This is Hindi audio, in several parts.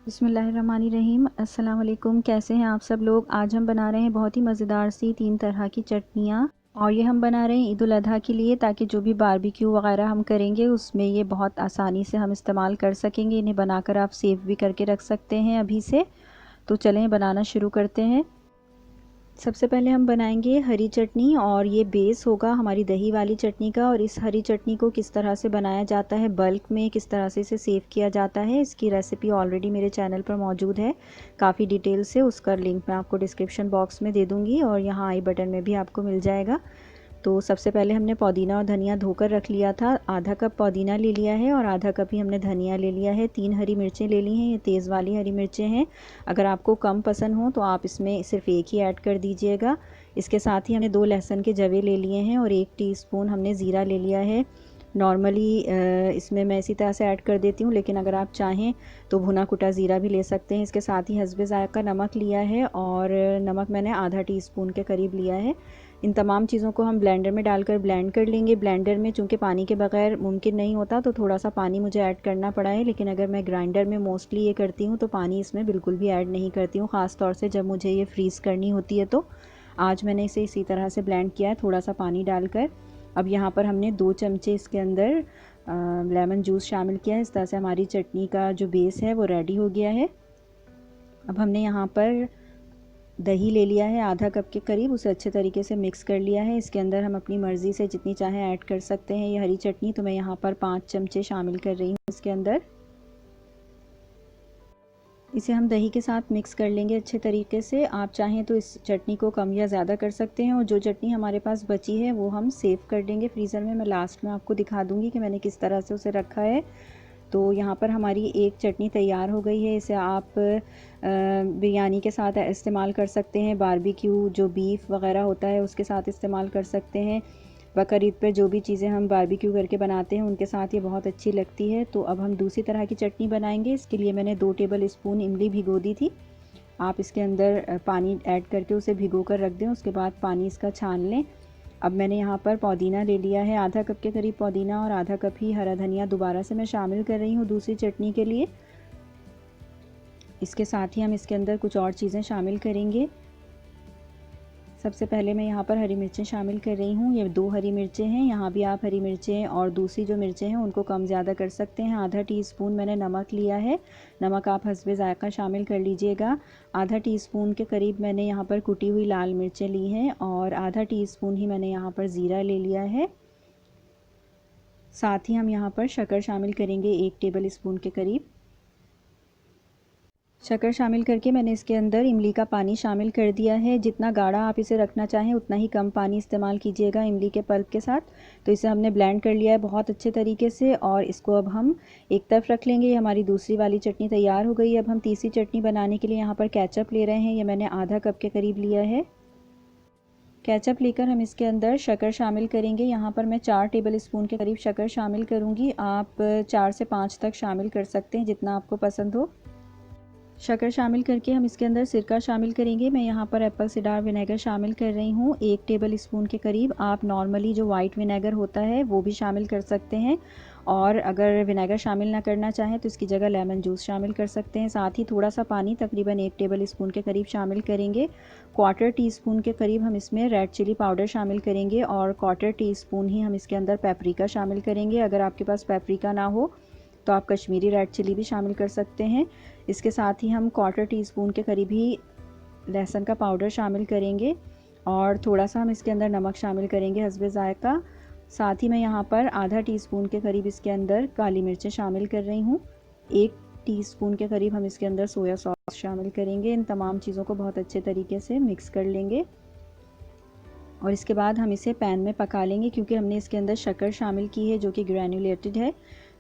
बिस्मिल्लाहिर्रहमानिर्रहीम। अस्सलाम वालेकुम। कैसे हैं आप सब लोग। आज हम बना रहे हैं बहुत ही मज़ेदार सी 3 तरह की चटनियाँ, और ये हम बना रहे हैं ईद उल अज़हा के लिए, ताकि जो भी बारबेक्यू वगैरह हम करेंगे उसमें ये बहुत आसानी से हम इस्तेमाल कर सकेंगे। इन्हें बनाकर आप सेव भी करके रख सकते हैं अभी से। तो चलें बनाना शुरू करते हैं। सबसे पहले हम बनाएंगे हरी चटनी, और ये बेस होगा हमारी दही वाली चटनी का। और इस हरी चटनी को किस तरह से बनाया जाता है, बल्क में किस तरह से इसे सेव किया जाता है, इसकी रेसिपी ऑलरेडी मेरे चैनल पर मौजूद है काफ़ी डिटेल से। उसका लिंक मैं आपको डिस्क्रिप्शन बॉक्स में दे दूँगी, और यहाँ आई बटन में भी आपको मिल जाएगा। तो सबसे पहले हमने पुदीना और धनिया धोकर रख लिया था। आधा कप पुदीना ले लिया है और आधा कप ही हमने धनिया ले लिया है। 3 हरी मिर्चें ले ली हैं, ये तेज़ वाली हरी मिर्चें हैं। अगर आपको कम पसंद हो तो आप इसमें सिर्फ एक ही ऐड कर दीजिएगा। इसके साथ ही हमने 2 लहसुन के जवे ले लिए हैं और 1 टीस्पून हमने ज़ीरा ले लिया है। नॉर्मली इसमें मैं इसी तरह से ऐड कर देती हूँ, लेकिन अगर आप चाहें तो भुना कुटा ज़ीरा भी ले सकते हैं। इसके साथ ही हस्बे ज़ायक़ा नमक लिया है, और नमक मैंने आधा टीस्पून के करीब लिया है। इन तमाम चीज़ों को हम ब्लेंडर में डालकर ब्लेंड कर लेंगे। ब्लेंडर में चूँकि पानी के बगैर मुमकिन नहीं होता, तो थोड़ा सा पानी मुझे ऐड करना पड़ा है, लेकिन अगर मैं ग्राइंडर में मोस्टली ये करती हूँ तो पानी इसमें बिल्कुल भी ऐड नहीं करती हूँ, ख़ास तौर से जब मुझे ये फ्रीज़ करनी होती है। तो आज मैंने इसे इसी तरह से ब्लेंड किया है, थोड़ा सा पानी डालकर। अब यहाँ पर हमने 2 चमचे इसके अंदर लेमन जूस शामिल किया है। इस तरह से हमारी चटनी का जो बेस है वो रेडी हो गया है। अब हमने यहाँ पर दही ले लिया है आधा कप के करीब, उसे अच्छे तरीके से मिक्स कर लिया है। इसके अंदर हम अपनी मर्ज़ी से जितनी चाहें ऐड कर सकते हैं। ये हरी चटनी तो मैं यहाँ पर 5 चमचे शामिल कर रही हूँ इसके अंदर। इसे हम दही के साथ मिक्स कर लेंगे अच्छे तरीके से। आप चाहें तो इस चटनी को कम या ज़्यादा कर सकते हैं, और जो चटनी हमारे पास बची है वो हम सेव कर देंगे फ्रीज़र में। मैं लास्ट में आपको दिखा दूँगी कि मैंने किस तरह से उसे रखा है। तो यहाँ पर हमारी एक चटनी तैयार हो गई है। इसे आप बिरयानी के साथ इस्तेमाल कर सकते हैं, बारबेक्यू जो बीफ वगैरह होता है उसके साथ इस्तेमाल कर सकते हैं। बकर ईद पर जो भी चीज़ें हम बारबेक्यू करके बनाते हैं उनके साथ ये बहुत अच्छी लगती है। तो अब हम दूसरी तरह की चटनी बनाएंगे। इसके लिए मैंने 2 टेबल स्पून इमली भिगो दी थी। आप इसके अंदर पानी ऐड करके उसे भिगो कर रख दें, उसके बाद पानी इसका छान लें। अब मैंने यहाँ पर पुदीना ले लिया है, आधा कप के करीब पुदीना, और आधा कप ही हरा धनिया दोबारा से मैं शामिल कर रही हूँ दूसरी चटनी के लिए। इसके साथ ही हम इसके अंदर कुछ और चीज़ें शामिल करेंगे। सबसे पहले मैं यहाँ पर हरी मिर्चें शामिल कर रही हूँ। ये 2 हरी मिर्चें हैं। यहाँ भी आप हरी मिर्चें और दूसरी जो मिर्चें हैं उनको कम ज़्यादा कर सकते हैं। आधा टीस्पून मैंने नमक लिया है, नमक आप हस्बे ज़ायक़ा शामिल कर लीजिएगा। आधा टीस्पून के करीब मैंने यहाँ पर कुटी हुई लाल मिर्चें ली हैं, और आधा टीस्पून ही मैंने यहाँ पर ज़ीरा ले लिया है। साथ ही हम यहाँ पर शक्कर शामिल करेंगे 1 टेबल स्पून के करीब। शक्कर शामिल करके मैंने इसके अंदर इमली का पानी शामिल कर दिया है। जितना गाढ़ा आप इसे रखना चाहें उतना ही कम पानी इस्तेमाल कीजिएगा इमली के पल्प के साथ। तो इसे हमने ब्लेंड कर लिया है बहुत अच्छे तरीके से, और इसको अब हम एक तरफ रख लेंगे। ये हमारी दूसरी वाली चटनी तैयार हो गई है। अब हम तीसरी चटनी बनाने के लिए यहाँ पर केचप ले रहे हैं। ये मैंने आधा कप के करीब लिया है। केचप लेकर हम इसके अंदर शक्कर शामिल करेंगे। यहाँ पर मैं 4 टेबल स्पून के करीब शक्कर शामिल करूँगी। आप 4 से 5 तक शामिल कर सकते हैं, जितना आपको पसंद हो। शक्कर शामिल करके हम इसके अंदर सिरका शामिल करेंगे। मैं यहाँ पर एप्पल सिडार विनेगर शामिल कर रही हूँ 1 टेबल स्पून के करीब। आप नॉर्मली जो वाइट विनेगर होता है वो भी शामिल कर सकते हैं, और अगर विनेगर शामिल ना करना चाहें तो इसकी जगह लेमन जूस शामिल कर सकते हैं। साथ ही थोड़ा सा पानी तकरीबन 1 टेबल स्पून के करीब शामिल करेंगे। 1/4 टीस्पून के करीब हम इसमें रेड चिली पाउडर शामिल करेंगे, और 1/4 टीस्पून ही हम इसके अंदर पेपरिका शामिल करेंगे। अगर आपके पास पेपरिका ना हो तो आप कश्मीरी रेड चिली भी शामिल कर सकते हैं। इसके साथ ही हम 1/4 टीस्पून के करीब ही लहसुन का पाउडर शामिल करेंगे, और थोड़ा सा हम इसके अंदर नमक शामिल करेंगे हस्बे ज़ायक़ा। साथ ही मैं यहाँ पर आधा टीस्पून के करीब इसके अंदर काली मिर्चें शामिल कर रही हूँ। 1 टीस्पून के करीब हम इसके अंदर सोया सॉस शामिल करेंगे। इन तमाम चीज़ों को बहुत अच्छे तरीके से मिक्स कर लेंगे, और इसके बाद हम इसे पैन में पका लेंगे। क्योंकि हमने इसके अंदर शक्कर शामिल की है जो कि ग्रैनुलेटेड है,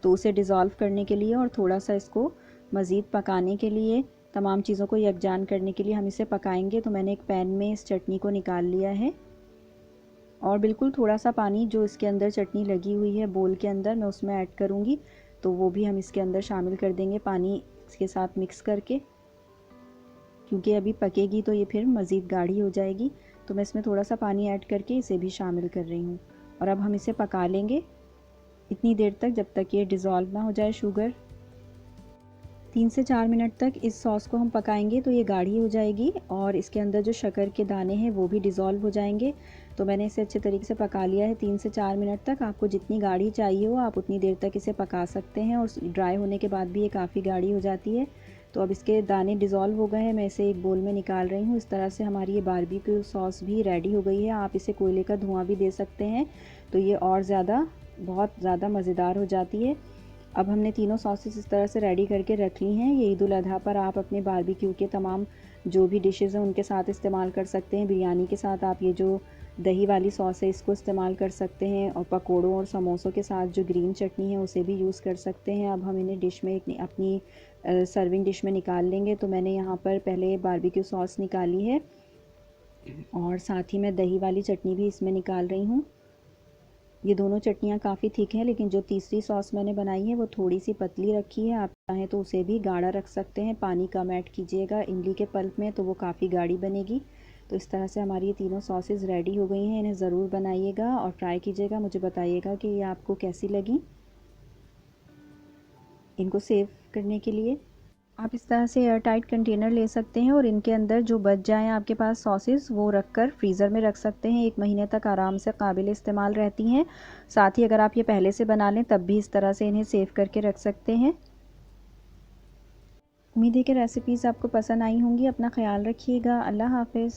तो उसे डिज़ोल्व करने के लिए और थोड़ा सा इसको मज़ीद पकाने के लिए, तमाम चीज़ों को यकजान करने के लिए हम इसे पकाएंगे। तो मैंने एक पैन में इस चटनी को निकाल लिया है, और बिल्कुल थोड़ा सा पानी जो इसके अंदर चटनी लगी हुई है बोल के अंदर मैं उसमें ऐड करूँगी, तो वो भी हम इसके अंदर शामिल कर देंगे पानी इसके साथ मिक्स करके। क्योंकि अभी पकेगी तो ये फिर मज़ीद गाढ़ी हो जाएगी, तो मैं इसमें थोड़ा सा पानी ऐड करके इसे भी शामिल कर रही हूँ। और अब हम इसे पका लेंगे इतनी देर तक जब तक ये डिज़ोल्व ना हो जाए शुगर। 3 से 4 मिनट तक इस सॉस को हम पकाएंगे तो ये गाढ़ी हो जाएगी और इसके अंदर जो शक्कर के दाने हैं वो भी डिज़ोल्व हो जाएंगे। तो मैंने इसे अच्छे तरीके से पका लिया है 3 से 4 मिनट तक। आपको जितनी गाढ़ी चाहिए हो आप उतनी देर तक इसे पका सकते हैं और ड्राई होने के बाद भी ये काफ़ी गाढ़ी हो जाती है। तो अब इसके दाने डिज़ोल्व हो गए हैं, मैं इसे एक बोल में निकाल रही हूँ। इस तरह से हमारी ये बारबेक्यू सॉस भी रेडी हो गई है। आप इसे कोयले का धुआं भी दे सकते हैं तो ये और बहुत ज़्यादा मज़ेदार हो जाती है। अब हमने तीनों सॉसेस इस तरह से रेडी करके रख ली हैं। ये ईद उल अज़हा पर आप अपने बारबेक्यू के तमाम जो भी डिशेज़ हैं उनके साथ इस्तेमाल कर सकते हैं। बिरयानी के साथ आप ये जो दही वाली सॉस है इसको इस्तेमाल कर सकते हैं और पकोड़ों और समोसों के साथ जो ग्रीन चटनी है उसे भी यूज़ कर सकते हैं। अब हम इन्हें डिश में अपनी सर्विंग डिश में निकाल लेंगे। तो मैंने यहाँ पर पहले बारबेक्यू सॉस निकाली है और साथ ही मैं दही वाली चटनी भी इसमें निकाल रही हूँ। ये दोनों चटनियाँ काफ़ी थिक हैं, लेकिन जो तीसरी सॉस मैंने बनाई है वो थोड़ी सी पतली रखी है। आप चाहें तो उसे भी गाढ़ा रख सकते हैं, पानी कम ऐड कीजिएगा इमली के पल्प में तो वो काफ़ी गाढ़ी बनेगी। तो इस तरह से हमारी ये तीनों सॉसेस रेडी हो गई हैं। इन्हें ज़रूर बनाइएगा और ट्राई कीजिएगा, मुझे बताइएगा कि ये आपको कैसी लगी। इनको सेव करने के लिए आप इस तरह से एयर टाइट कंटेनर ले सकते हैं और इनके अंदर जो बच जाएँ आपके पास सॉसेस वो रख कर फ्रीज़र में रख सकते हैं। 1 महीने तक आराम से काबिल इस्तेमाल रहती हैं। साथ ही अगर आप ये पहले से बना लें तब भी इस तरह से इन्हें सेव करके रख सकते हैं। उम्मीद है कि रेसिपीज़ आपको पसंद आई होंगी। अपना ख्याल रखिएगा। अल्लाह हाफ़िज़।